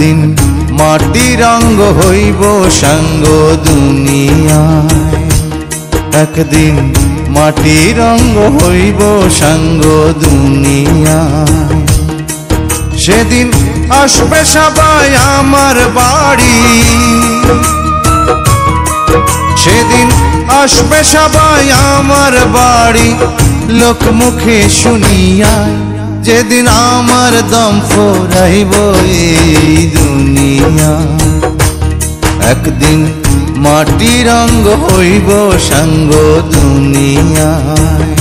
একদিন মাটির অঙ্গ হইব সাঙ্গ দুনিয়ায়, একদিন মাটির অঙ্গ হইব সাঙ্গ দুনিয়ায়। সেদিন আসবে সবাই আমার বাড়ি, সেদিন আসবে সবাই আমার বাড়ি, লোক মুখে শুনিয়া যেদিন আমার দম ফুরাইব এই দুনিয়া। একদিন মাটির অঙ্গ হইব সাঙ্গ দুনিয়ায়।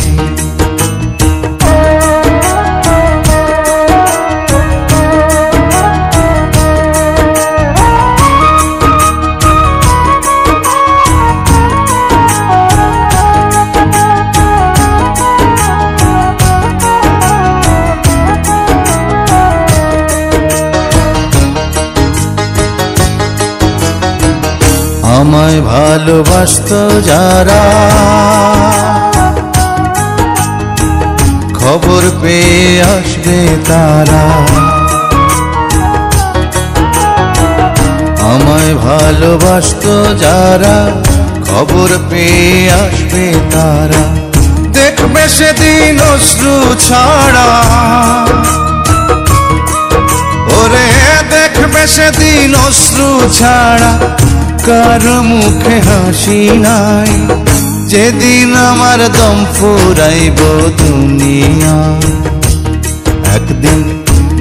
আমায় ভালোবাসত যারা, খবর পেয়ে আসবে তারা। আমায় ভালোবাসত যারা, খবর পেয়ে আসবে তারা। দেখবে সেদিন অশ্রু ছাড়া, ওরে দেখবে সেদিন অশ্রু ছাড়া, কারো মুখে হাসি নাই। যেদিন আমার দম ফুরাইব দুনিয়া, একদিন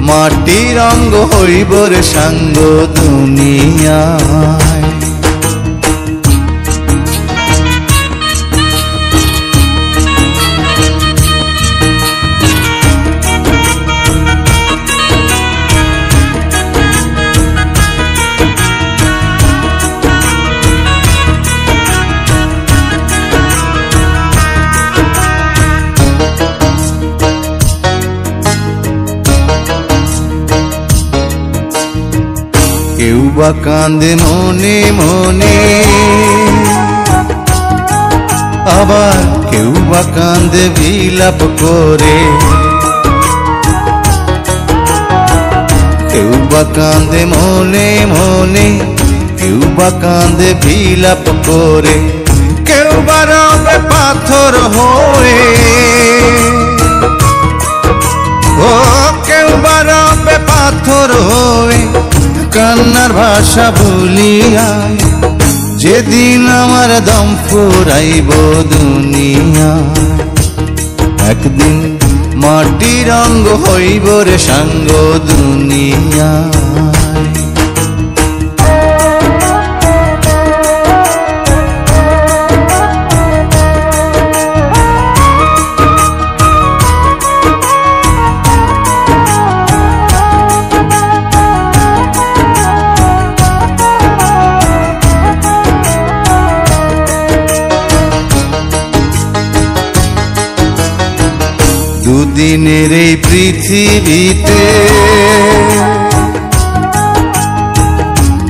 মাটির অঙ্গ হইব রে সাঙ্গ দুনিয়ায়। কেউ বা কান্দে মনে মনে, আবার কেউ বা কান্দে বিলাপ করে। কেউ বা কান্দে মনে মনে, কেউ বা কান্দে বিলাপ করে। কেউ বা রবে পাথর হয়ে, ও কেউ বা রবে পাথর হয়ে, কান্নার ভাষা ভুলিয়ায়। যেদিন আমার দম ফুরাইব দুনিয়া, একদিন মাটির অঙ্গ হইব রে সাঙ্গ দুনিয়ায়। দুদিনের এই পৃথিবীতে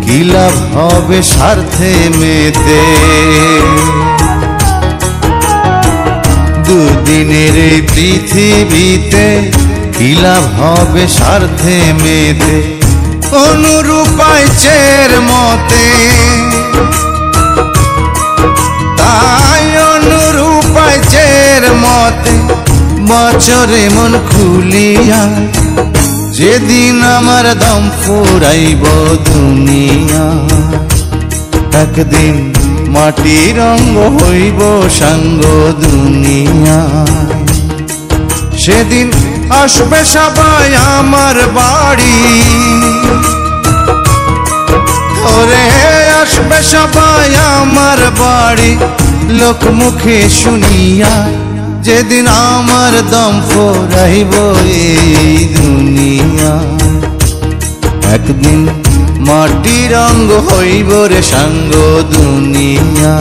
কি লাভ হবে স্বার্থে মেতে। দুদিনের এই পৃথিবীতে কি লাভ হবে স্বার্থে মেতে। অনুরূপায় চের মতে, তাই অনুরূপায় চের মতে, বছরে মন খুলিয়া। যেদিন আমার দম ফুরাইব দুনিয়া, একদিন মাটির অঙ্গ হইব সাঙ্গ দুনিয়ায়। সেদিন আসবে সবাই আমার বাড়ি, ওরে আসবে সবাই আমার বাড়ি, লোক মুখে শুনিয়া যেদিন আমার দম ফুরাইব এই দুনিয়া। একদিন মাটির অঙ্গ হইব রে সাঙ্গ দুনিয়া।